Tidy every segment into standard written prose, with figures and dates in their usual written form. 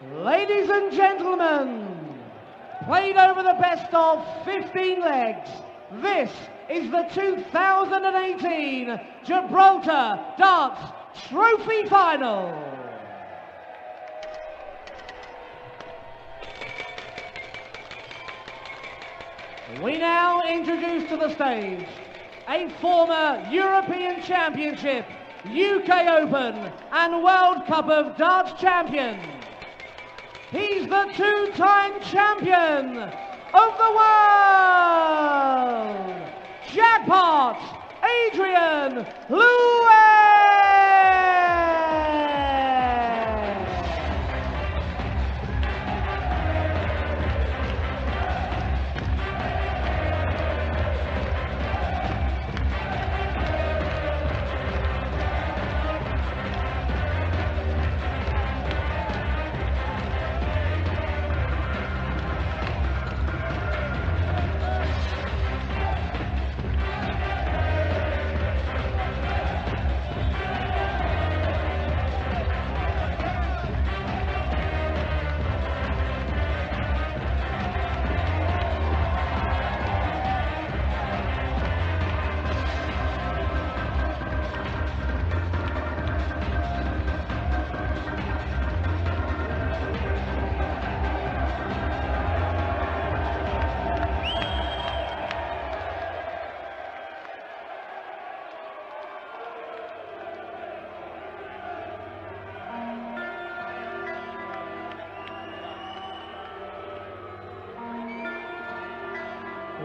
Ladies and gentlemen, played over the best of 15 legs, this is the 2018 Gibraltar Darts Trophy Final. We now introduce to the stage a former European Championship, UK Open and World Cup of Darts champion. He's the two-time champion of the world, Jackpot Adrian Lewis!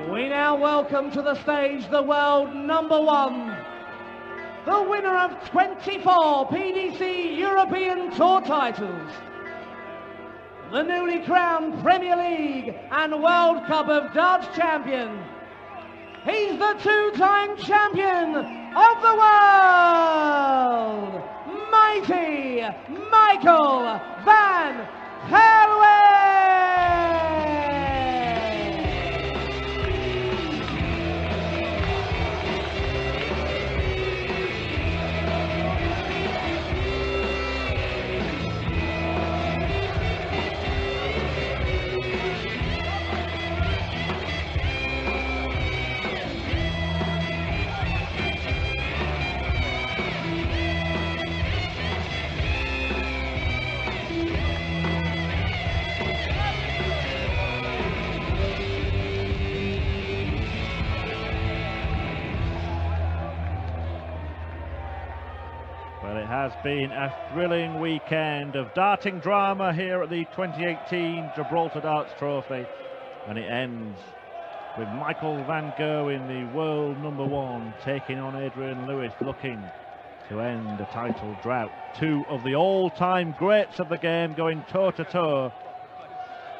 We now welcome to the stage the world #1, the winner of 24 PDC European Tour titles, the newly crowned Premier League and World Cup of Darts champion. He's the two-time champion of the world, mighty Michael van Gerwen! Well, it has been a thrilling weekend of darting drama here at the 2018 Gibraltar Darts Trophy, and it ends with Michael van Gerwen, the world #1, taking on Adrian Lewis, looking to end a title drought. Two of the all-time greats of the game going toe-to-toe.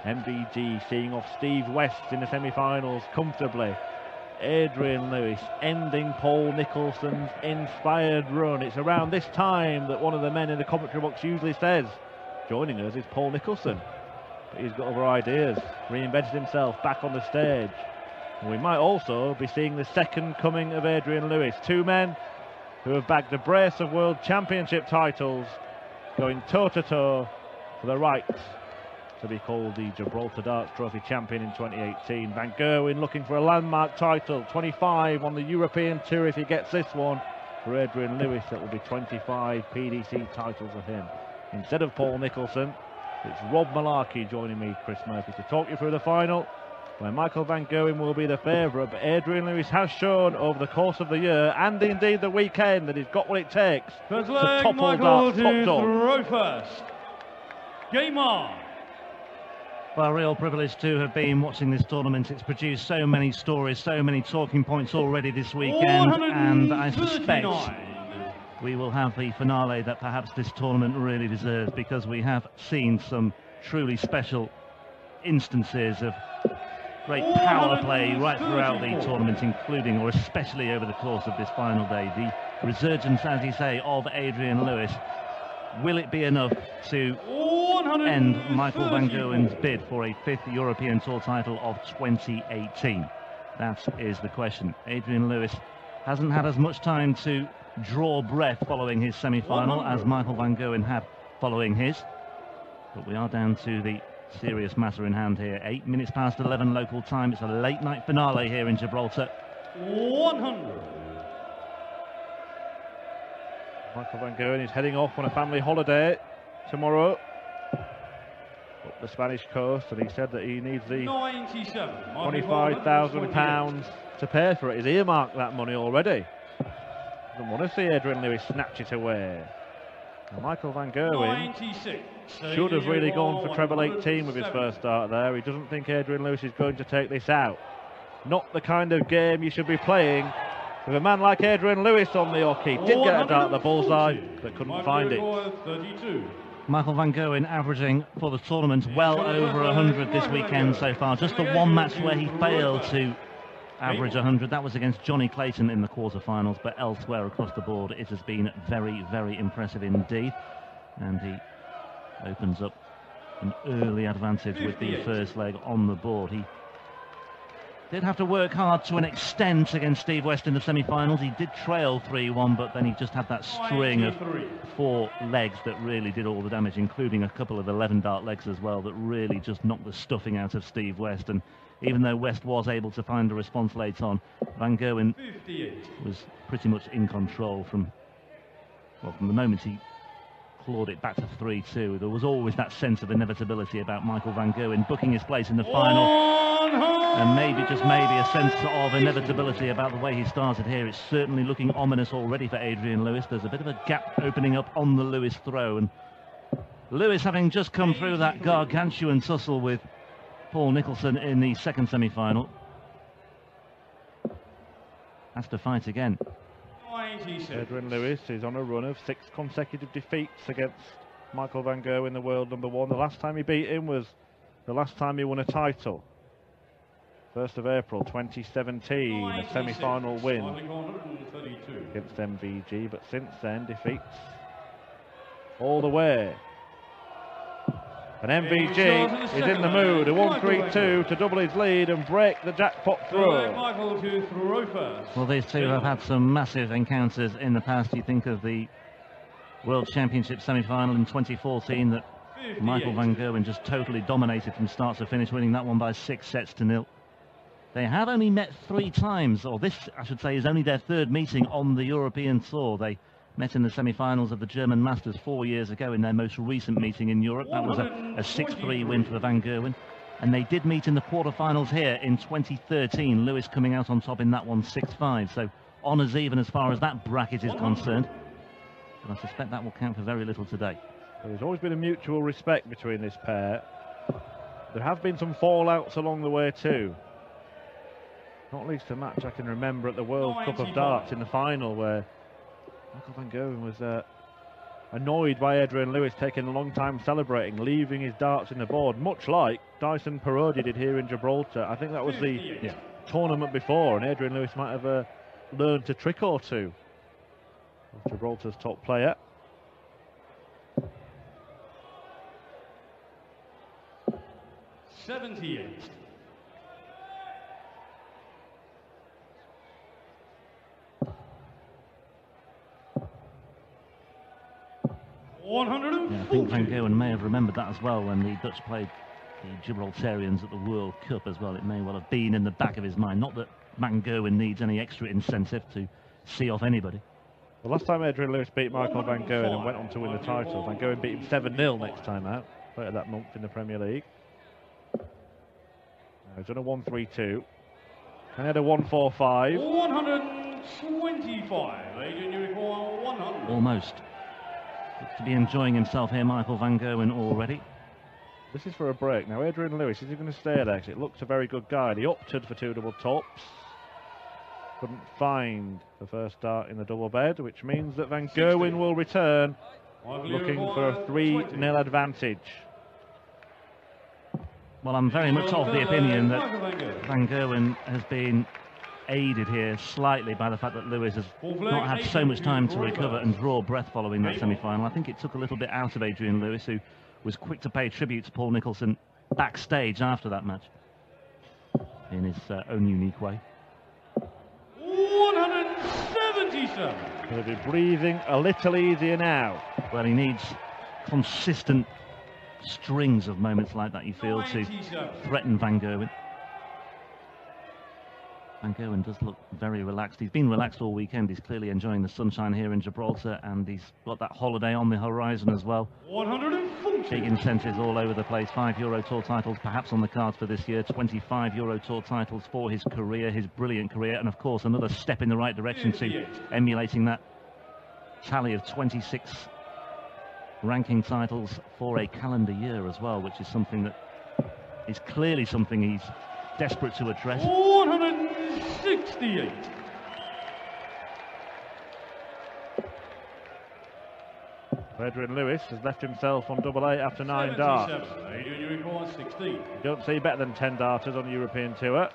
MVG seeing off Steve West in the semi-finals comfortably. Adrian Lewis ending Paul Nicholson's inspired run. It's around this time that one of the men in the commentary box usually says, joining us is Paul Nicholson. But he's got other ideas, reinvented himself back on the stage. And we might also be seeing the second coming of Adrian Lewis. Two men who have bagged a brace of World Championship titles, going toe-to-toe for the right to be called the Gibraltar Darts Trophy champion in 2018. Van Gerwen looking for a landmark title, 25 on the European Tour if he gets this one. For Adrian Lewis, that will be 25 PDC titles for him. Instead of Paul Nicholson, it's Rob Malarkey joining me, Chris Murphy, to talk you through the final, where Michael van Gerwen will be the favourite, but Adrian Lewis has shown over the course of the year, and indeed the weekend, that he's got what it takes to topple darts top dog. Throw first. Game on. Well, a real privilege to have been watching this tournament. It's produced so many stories, so many talking points already this weekend, and I suspect we will have the finale that perhaps this tournament really deserves, because we have seen some truly special instances of great power play right throughout the tournament, including or especially over the course of this final day. The resurgence, as you say, of Adrian Lewis. Will it be enough to end Michael van Gerwen's bid for a 5th European Tour title of 2018? That is the question. Adrian Lewis hasn't had as much time to draw breath following his semi-final as Michael van Gerwen had following his. But we are down to the serious matter in hand here. 8 minutes past 11 local time. It's a late night finale here in Gibraltar. 100. Michael van Gerwen is heading off on a family holiday tomorrow up the Spanish coast, and he said that he needs the £25,000 to pay for it. He's earmarked that money already. Doesn't want to see Adrian Lewis snatch it away. Now, Michael van Gerwen should have really gone for treble 18 with his first start there. He doesn't think Adrian Lewis is going to take this out. Not the kind of game you should be playing with a man like Adrian Lewis on the hockey. Did get a dart at the bullseye, but couldn't find it. Michael van Gerwen averaging for the tournament well over 100 this weekend so far. Just the one match where he failed to average 100, that was against Johnny Clayton in the quarterfinals, but elsewhere across the board it has been very, very impressive indeed. And he opens up an early advantage with the first leg on the board. He did have to work hard to an extent against Steve West in the semi-finals. He did trail 3-1, but then he just had that string of 4 legs that really did all the damage, including a couple of 11-dart legs as well that really just knocked the stuffing out of Steve West. And even though West was able to find a response late on, van Gerwen was pretty much in control from the moment he clawed it back to 3-2. There was always that sense of inevitability about Michael van Gerwen booking his place in the final. And maybe, just maybe, a sense of inevitability about the way he started here. It's certainly looking ominous already for Adrian Lewis. There's a bit of a gap opening up on the Lewis throw. And Lewis, having just come through that gargantuan tussle with Paul Nicholson in the second semi-final, has to fight again. Adrian Lewis is on a run of 6 consecutive defeats against Michael van Gerwen, the world #1. The last time he beat him was the last time he won a title. 1st of April 2017, a semi-final win against MVG, but since then defeats all the way. And MVG is in the mood, a 1-3-2 to double his lead and break the jackpot throw. Well, these two have had some massive encounters in the past. You think of the World Championship semi-final in 2014 that Michael van Gerwen just totally dominated from start to finish, winning that one by 6-0. They have only met 3 times, or this, I should say, is only their 3rd meeting on the European tour. They met in the semi-finals of the German Masters 4 years ago in their most recent meeting in Europe. That was a 6-3 win for the van Gerwen. And they did meet in the quarterfinals here in 2013, Lewis coming out on top in that one 6-5. So honours even as far as that bracket is concerned. But I suspect that will count for very little today. There's always been a mutual respect between this pair. There have been some fallouts along the way too. Not least a match I can remember at the World Cup of Darts in the final, where Michael van Gerwen was annoyed by Adrian Lewis taking a long time celebrating, leaving his darts in the board, much like Dyson Parodi did here in Gibraltar. I think that was the tournament before, and Adrian Lewis might have learned a trick or two of Gibraltar's top player. $78. Yeah, I think van Gerwen may have remembered that as well when the Dutch played the Gibraltarians at the World Cup as well. It may well have been in the back of his mind. Not that van Gerwen needs any extra incentive to see off anybody. The last time Adrian Lewis beat Michael van Gerwen and went on to win the title, van Gerwen beat him 7-0 next time out, later that month in the Premier League. Now he's done a 1-3-2. And he had a 1-4-5. 125. Adrian Lewis 100. Almost. Looks to be enjoying himself here, Michael van Gerwen, already. This is for a break. Now Adrian Lewis, is he going to stay there? Because it looks a very good guide. He opted for 2 double tops. Couldn't find the first dart in the double bed, which means that van Gerwen will return, looking for a 3-0 advantage. Well, I'm very much of the opinion that van Gerwen has been aided here slightly by the fact that Lewis has not had so much time to recover and draw breath following that semi-final. I think it took a little bit out of Adrian Lewis, who was quick to pay tribute to Paul Nicholson backstage after that match in his own unique way. 177. He'll be breathing a little easier now. Well, he needs consistent strings of moments like that, you feel, to threaten Van Gerwen. Van Gerwen does look very relaxed. He's been relaxed all weekend. He's clearly enjoying the sunshine here in Gibraltar, and he's got that holiday on the horizon as well. 140. Big incentives all over the place. 5 Euro Tour titles perhaps on the cards for this year. 25 Euro Tour titles for his career, his brilliant career, and of course another step in the right direction to emulating that tally of 26 ranking titles for a calendar year as well, which is something that is clearly something he's desperate to address. 168. Adrian Lewis has left himself on double 8 after 9 darts. Adrian, you record 16. You don't see better than 10 darters on the European Tour.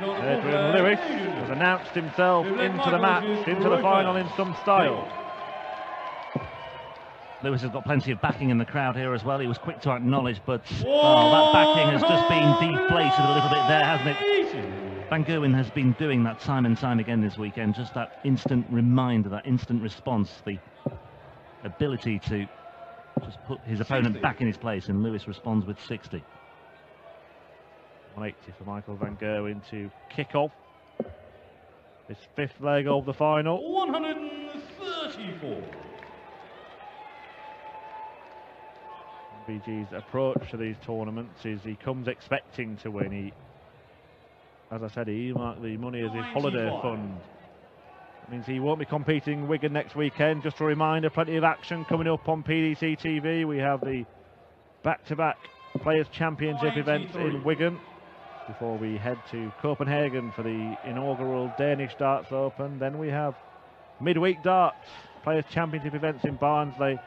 Adrian Lewis has announced himself into the match, into the final in some style. Lewis has got plenty of backing in the crowd here as well. He was quick to acknowledge, but that backing has just been deflated a little bit there, hasn't it? Van Gerwen has been doing that time and time again this weekend, just that instant reminder, that instant response, the ability to just put his opponent back in his place, and Lewis responds with 60. 180 for Michael Van Gerwen to kick off his 5th leg of the final. 134. BG's approach to these tournaments is he comes expecting to win. He, as I said, he earmarked the money as his holiday fund. It means he won't be competing Wigan next weekend. Just a reminder, plenty of action coming up on PDC TV. We have the back-to-back Players' Championship events in Wigan before we head to Copenhagen for the inaugural Danish Darts Open. Then we have midweek darts, Players' Championship events in Barnsley,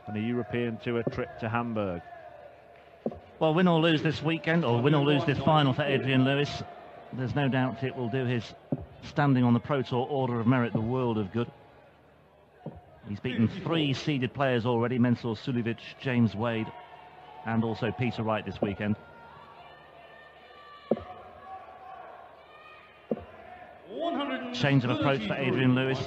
and a European Tour trip to Hamburg. Well, win or lose this weekend, or win or lose this final for Adrian Lewis, there's no doubt it will do his standing on the Pro Tour Order of Merit the world of good. He's beaten 3 seeded players already, Mensur Suljovic, James Wade, and also Peter Wright this weekend. Change of approach for Adrian Lewis.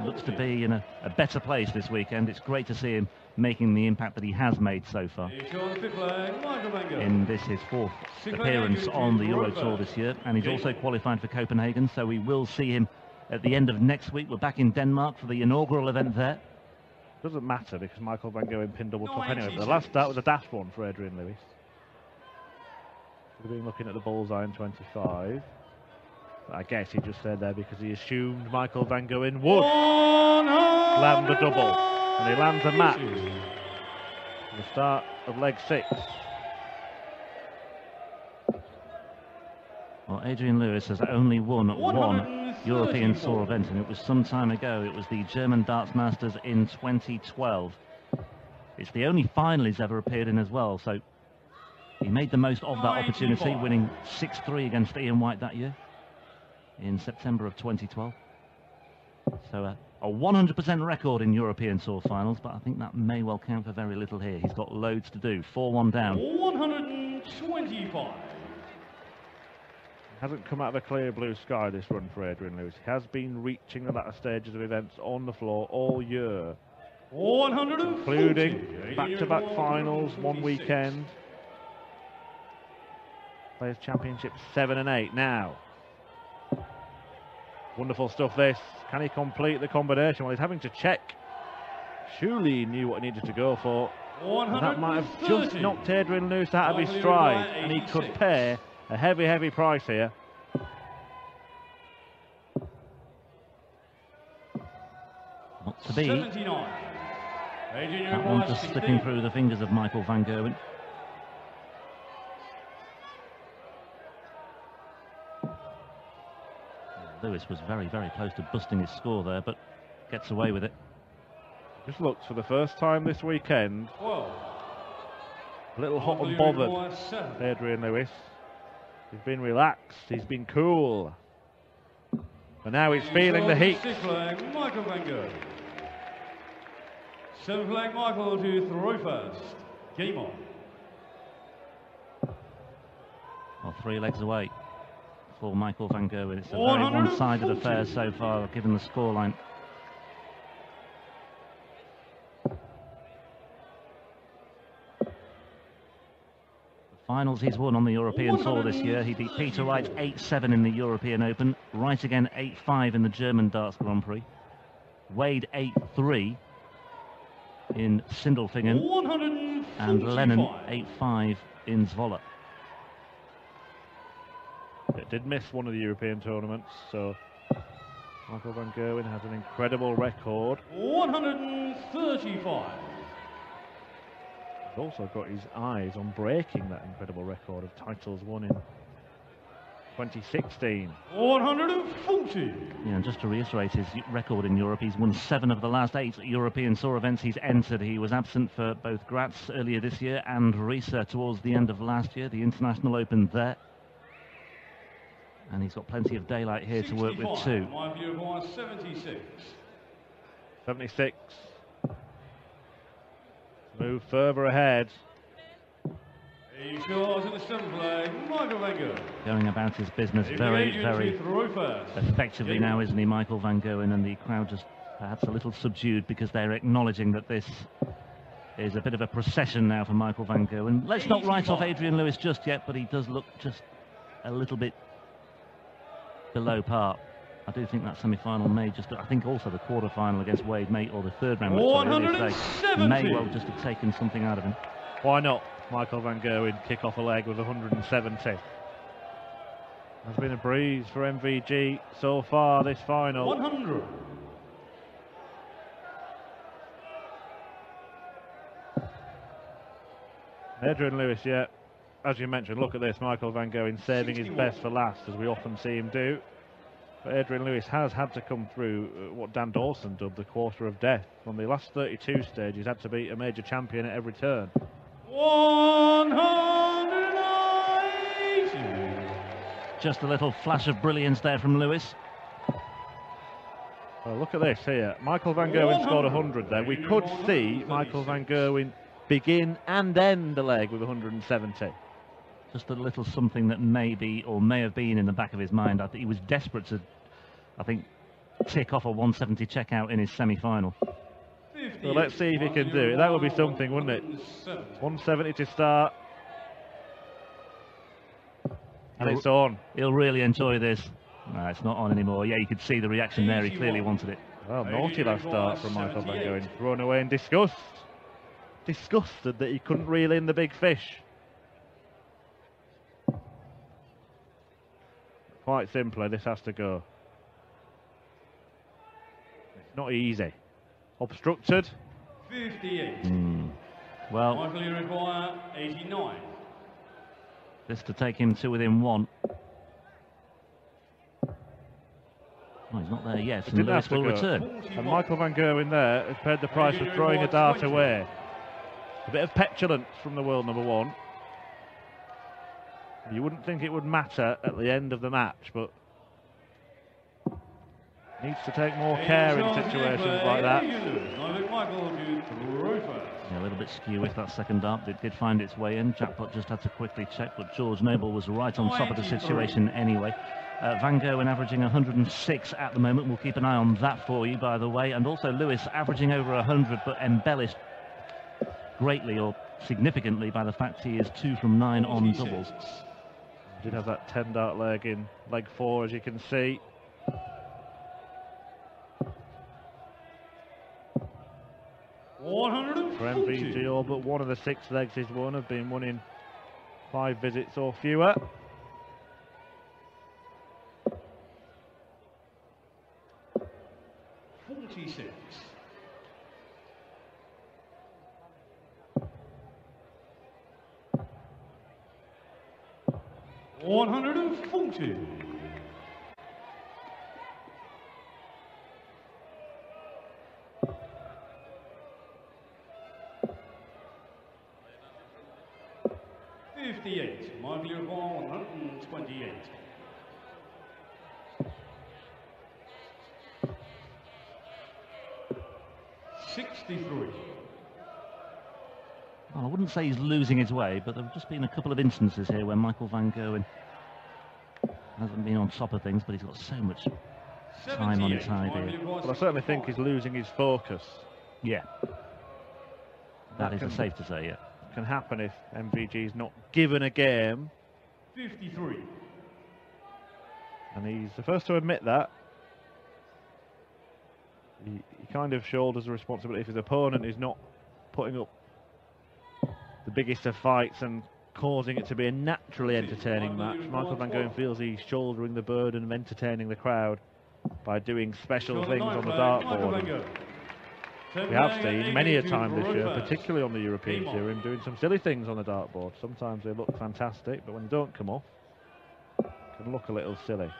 Looks to be in a better place this weekend. It's great to see him making the impact that he has made so far. In this, his 4th appearance on the Euro Tour this year, and he's also qualified for Copenhagen, so we will see him at the end of next week. We're back in Denmark for the inaugural event there. Doesn't matter because Michael Van Gerwen pinned double top anyway, but the last start was a daft one for Adrian Lewis. We've been looking at the bullseye in 25. I guess he just said there because he assumed Michael Van Gerwen would land the double, and he lands a match at the start of leg 6. Well, Adrian Lewis has only won one European Tour event, and it was some time ago. It was the German Darts Masters in 2012. It's the only final he's ever appeared in as well, so he made the most of that opportunity, winning 6-3 against Ian White that year in September of 2012. So a 100% record in European Tour finals, but I think that may well count for very little here. He's got loads to do. 4-1 down. 125. Hasn't come out of a clear blue sky, this run for Adrian Lewis. He has been reaching the latter stages of events on the floor all year, 140. including back-to-back finals, one weekend. Players' Championship 7 and 8 now. Wonderful stuff this. Can he complete the combination? Well, he's having to check. Surely he knew what he needed to go for. And that might have just knocked Adrian Lewis out of his stride, and he could pay a heavy, heavy price here. Not to be. 79. That one just slipping through the fingers of Michael Van Gerwen. Lewis was very, very close to busting his score there, but gets away with it. Just looks for the first time this weekend. 12. A little hot and bothered, Adrian Lewis. He's been relaxed, he's been cool. But now he's feeling the heat. 6th flag, Michael Van Gerwen. 7th flag, Michael to throw first. Game on. Well, 3 legs away for Michael Van Gerwen. It's a very one-sided affair so far, given the scoreline. Finals he's won on the European Tour this year. He beat Peter Wright 8-7 in the European Open, Wright again 8-5 in the German Darts Grand Prix, Wade 8-3 in Sindelfingen, and Lennon 8-5 in Zwolle. It did miss one of the European tournaments, so Michael van Gerwen has an incredible record. 135. He's also got his eyes on breaking that incredible record of titles won in 2016. 140. Yeah, and just to reiterate his record in Europe, he's won 7 of the last 8 European Tour events he's entered. He was absent for both Graz earlier this year and Riesa towards the end of last year, the International Open there. And he's got plenty of daylight here to work with too. My view was 76. 76. Move further ahead. He scores in the 7th leg, Michael van Gerwen. Going about his business very, very effectively now, isn't he, Michael van Gerwen? And the crowd just perhaps a little subdued because they're acknowledging that this is a bit of a procession now for Michael van Gerwen. Let's not write off Adrian Lewis just yet, but he does look just a little bit below par. I do think that semi-final may just, I think also the quarter-final against Wade may, or the third round, may well just have taken something out of him. Why not? Michael van Gerwen kick off a leg with 170. Has been a breeze for MVG so far this final. 100. Adrian Lewis, yeah, as you mentioned, look at this, Michael van Gerwen saving 61. his best for last, as we often see him do. But Adrian Lewis has had to come through what Dan Dawson dubbed the quarter of death. From the last 32 stage, he's had to beat a major champion at every turn. 180. Just a little flash of brilliance there from Lewis. Well, look at this here. Michael van Gerwen scored 100 there. We could see Michael van Gerwen begin and end the leg with 170. Just a little something that may be, or may have been in the back of his mind. I think he was desperate to, I think, tick off a 170 checkout in his semi-final. So let's see if he can do it. That would be something, wouldn't it? 170 to start. And it's on. He'll really enjoy this. No, it's not on anymore. Yeah, you could see the reaction there. He clearly wanted it. Well, naughty last start from Michael van Gerwen. Thrown away in disgust. Disgusted that he couldn't reel in the big fish. Quite simply, this has to go. It's not easy. Obstructed. 58. Well, Michael, you require 89. this to take him to within 1. Oh, he's not there yet, and Lewis will return. And Michael van Gerwen there has paid the price for throwing a dart away. A bit of petulance from the world number 1. You wouldn't think it would matter at the end of the match, but needs to take more care in situations like that. Yeah, a little bit skew with that second dart. It did find its way in. Jackpot just had to quickly check, but George Noble was right on top of the situation anyway. Van Gerwen averaging 106 at the moment. We'll keep an eye on that for you, by the way. And also Lewis averaging over 100, but embellished greatly or significantly by the fact he is 2 from 9 on doubles. Did have that 10 dart leg in leg 4, as you can see. For MVG, all but one of the 6 legs he's won have been won in 5 visits or fewer. Michael, you require 128. Well, I wouldn't say he's losing his way, but there have just been a couple of instances here where Michael van Gerwen hasn't been on top of things, but he's got so much time on his side here. Well, I certainly think he's losing his focus. Yeah. That is safe to say, yeah. can happen if MVG is not given a game. 53. And he's the first to admit that. He kind of shoulders the responsibility if his opponent is not putting up the biggest of fights and causing it to be a naturally entertaining match. Michael Van Gerwen feels he's shouldering the burden of entertaining the crowd by doing special things on the dartboard. We have seen many a time this year, particularly on the European Tour, him doing some silly things on the dartboard. Sometimes they look fantastic, but when they don't come off, it can look a little silly.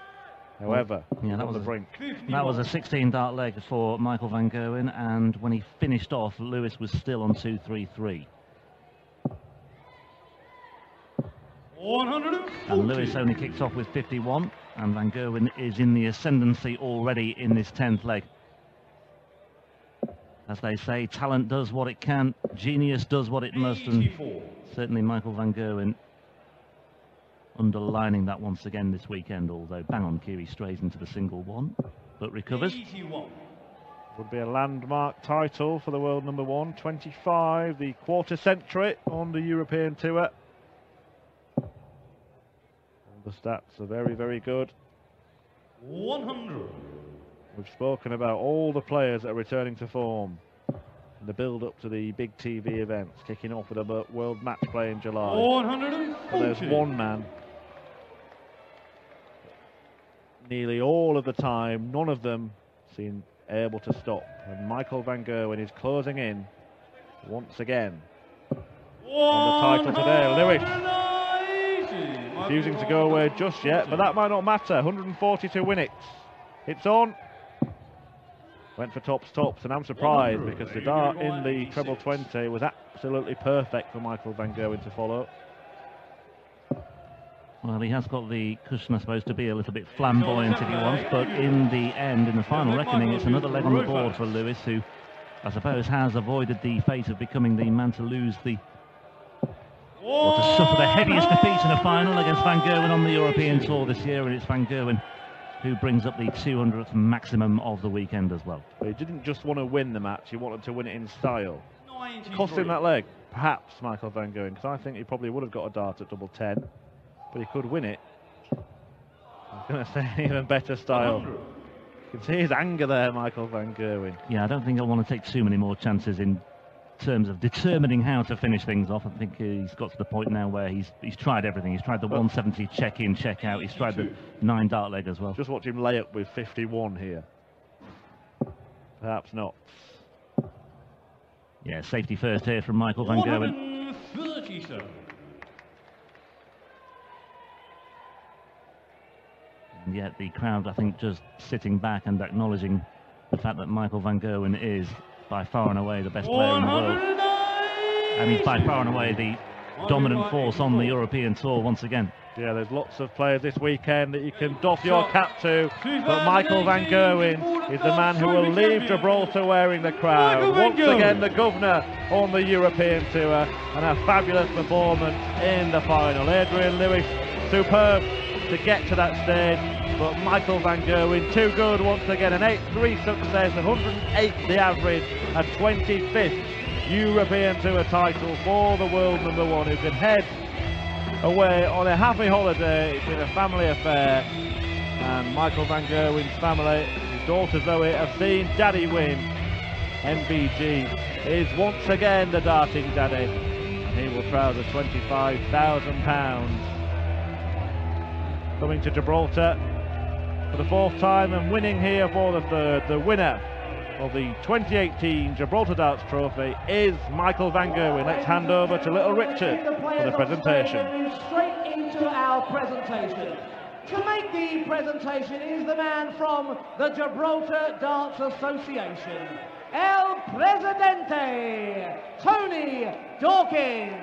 However, yeah, that on was the brink. That was a 16 dart leg for Michael Van Gerwen, and when he finished off, Lewis was still on 2-3-3. And Lewis only kicks off with 51, and Van Gerwen is in the ascendancy already in this 10th leg. As they say, talent does what it can, genius does what it must, and certainly Michael Van Gerwen underlining that once again this weekend, although bang on cue he strays into the single one, but recovers. Would be a landmark title for the world number one, 25, the quarter century on the European Tour. The stats are very, very good. 100. We've spoken about all the players that are returning to form in the build-up to the big TV events, kicking off with a World Match Play in July. 140. But there's one man, nearly all of the time, none of them seem able to stop. And Michael Van Gerwen is closing in once again on the title today. Lewis refusing to go away just yet, but that might not matter. 142 win it. It's on. Went for tops, and I'm surprised because the dart in the treble 20 was absolutely perfect for Michael Van Gerwen to follow. Well, he has got the cushion, I suppose, to be a little bit flamboyant if he wants, but in the end, in the final reckoning, it's another leg on the board for Lewis, who I suppose has avoided the fate of becoming the man to lose the, or to suffer the heaviest defeat in a final against Van Gerwen on the European Tour this year, and it's Van Gerwen who brings up the 200th maximum of the weekend as well. But he didn't just want to win the match, he wanted to win it in style. Cost him that leg, perhaps, Michael Van Gerwen, because I think he probably would have got a dart at double 10, but he could win it. I'm going to say even better style. You can see his anger there, Michael Van Gerwen. Yeah, I don't think he'll want to take too many more chances in terms of determining how to finish things off. I think he's got to the point now where he's tried everything. He's tried the 170 check-in, check-out. He's tried the 9 dart leg as well. Just watch him lay up with 51 here. Perhaps not. Yeah, safety first here from Michael Van Gerwen. 137. And yet the crowd, I think, just sitting back and acknowledging the fact that Michael Van Gerwen is by far and away the best player in the world. And he's by far and away the dominant force on the European Tour once again. Yeah, there's lots of players this weekend that you can doff your cap to, but Michael Van Gerwen is the man who will leave Gibraltar wearing the crown. Once again, the governor on the European Tour, and a fabulous performance in the final. Adrian Lewis, superb to get to that stage, but Michael Van Gerwen, too good once again. An 8-3 success, 108 the average, a 25th European Tour title for the world number one, who can head away on a happy holiday. It's been a family affair, and Michael Van Gerwen's family, his daughter Zoe, have seen Daddy win. MVG is once again the darting daddy, and he will trouser £25,000. Coming to Gibraltar for the 4th time and winning here for the 3rd. The winner of the 2018 Gibraltar Darts Trophy is Michael Van Gerwen. Let's hand over to little Richard for the presentation. Straight into our presentation. To make the presentation is the man from the Gibraltar Darts Association, El Presidente, Tony Dawkins.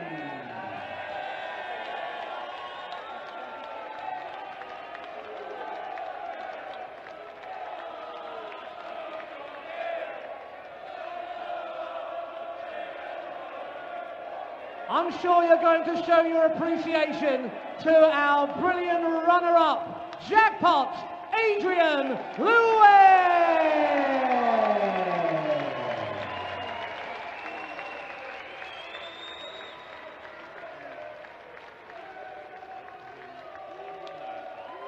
I'm sure you're going to show your appreciation to our brilliant runner-up, Jackpot, Adrian Lewis!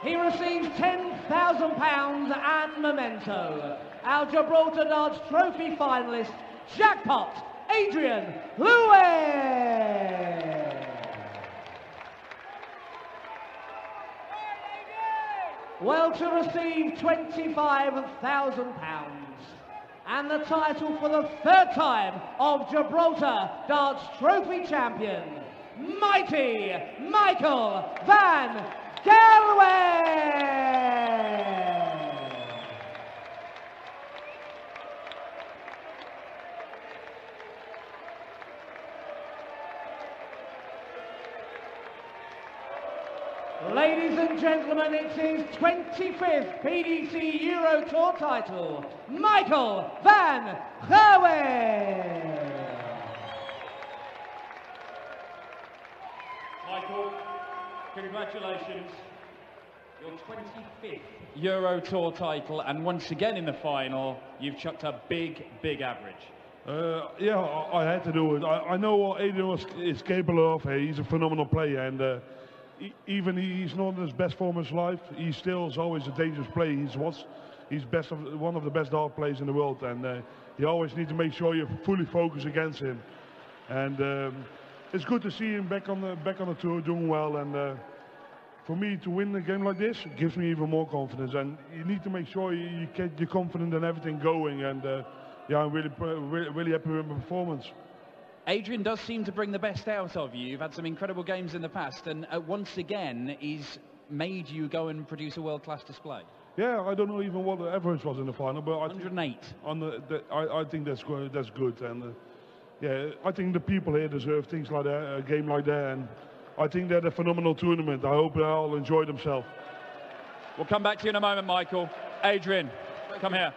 he receives £10,000 and memento. Our Gibraltar Darts Trophy finalist, Jackpot Adrian Lewis. Well, to receive £25,000 and the title for the third time of Gibraltar Darts Trophy champion, mighty Michael van Gerwen. Ladies and gentlemen, it's his 25th PDC Euro Tour title, Michael van Gerwen. Michael, congratulations. Your 25th Euro Tour title, and once again in the final, you've chucked a big, big average. Yeah, I had to do it. I know what Adrian is capable of. Hey, he's a phenomenal player, and even he's not in his best form of his life, he still is always a dangerous player. He's one of the best dart players in the world, and you always need to make sure you're fully focused against him. And it's good to see him back on the tour, doing well. And for me to win a game like this gives me even more confidence. And you need to make sure you get your confidence and everything going. And yeah, I'm really happy with my performance. Adrian does seem to bring the best out of you. You've had some incredible games in the past, and once again, he's made you go and produce a world-class display. Yeah, I don't know even what the average was in the final, but 108. I think that's good, and yeah, I think the people here deserve things like that, a game like that, and I think they're a phenomenal tournament. I hope they all enjoy themselves. We'll come back to you in a moment, Michael. Adrian, come here.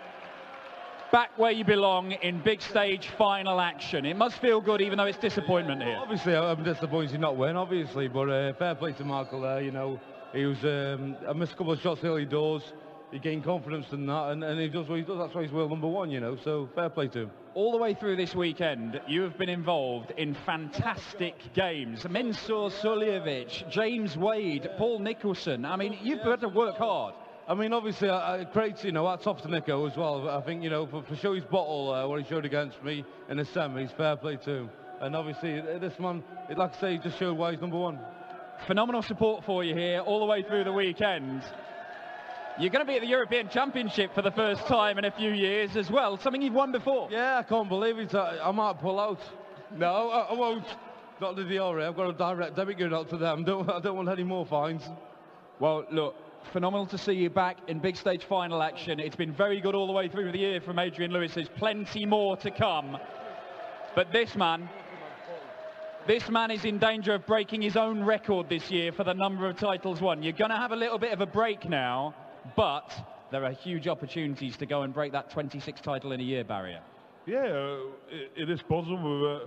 Back where you belong in big stage final action. It must feel good, even though it's disappointment here. Obviously, I'm disappointed not win, obviously, but fair play to Michael there. You know, he was I missed a couple of shots early doors. He gained confidence in that, and he does what he does. That's why he's world #1. You know, so fair play to him. All the way through this weekend, you have been involved in fantastic games. Mensur Suljovic, James Wade, Paul Nicholson. I mean, you've got to work hard. I mean, obviously, great, you know, hats off to Nico as well. I think, you know, for show his bottle, what he showed against me in the semis, fair play to him. And obviously, this man, like I say, just showed why he's #1. Phenomenal support for you here all the way through the weekend. You're going to be at the European Championship for the first time in a few years as well, something you've won before. Yeah, I can't believe it. I might pull out. No, I won't. Not the Diore. I've got a direct debit going out to them. I don't want any more fines. Well, look, phenomenal to see you back in big stage final action. It's been very good all the way through the year from Adrian Lewis. There's plenty more to come. But this man is in danger of breaking his own record this year for the number of titles won. You're going to have a little bit of a break now, but there are huge opportunities to go and break that 26 title in a year barrier. Yeah, it is possible.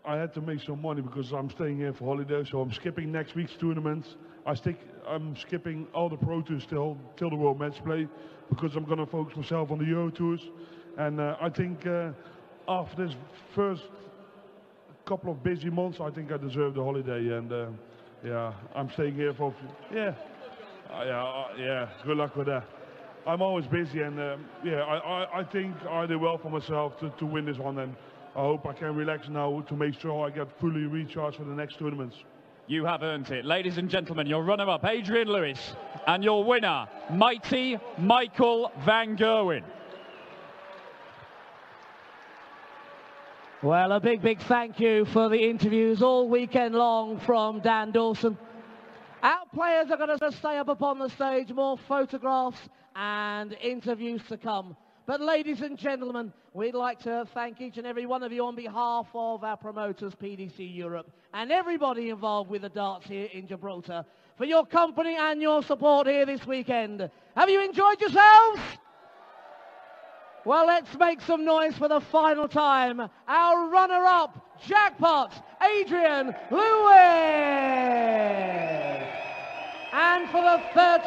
I had to make some money because I'm staying here for holiday, so I'm skipping next week's tournaments. I'm skipping all the Pro Tours till the World Match Play because I'm going to focus myself on the Euro Tours. And I think after this first couple of busy months, I think I deserve the holiday. And yeah, I'm staying here for yeah. Good luck with that. I'm always busy, and yeah, I think I did well for myself to win this one, and I hope I can relax now to make sure I get fully recharged for the next tournaments. You have earned it. Ladies and gentlemen, your runner-up, Adrian Lewis, and your winner, mighty Michael van Gerwen. Well, a big thank you for the interviews all weekend long from Dan Dawson. Our players are going to stay up upon the stage, more photographs and interviews to come. But ladies and gentlemen, we'd like to thank each and every one of you on behalf of our promoters, PDC Europe, and everybody involved with the darts here in Gibraltar for your company and your support here this weekend. Have you enjoyed yourselves? Well, let's make some noise for the final time. Our runner-up, Jackpot Adrian Lewis. And for the third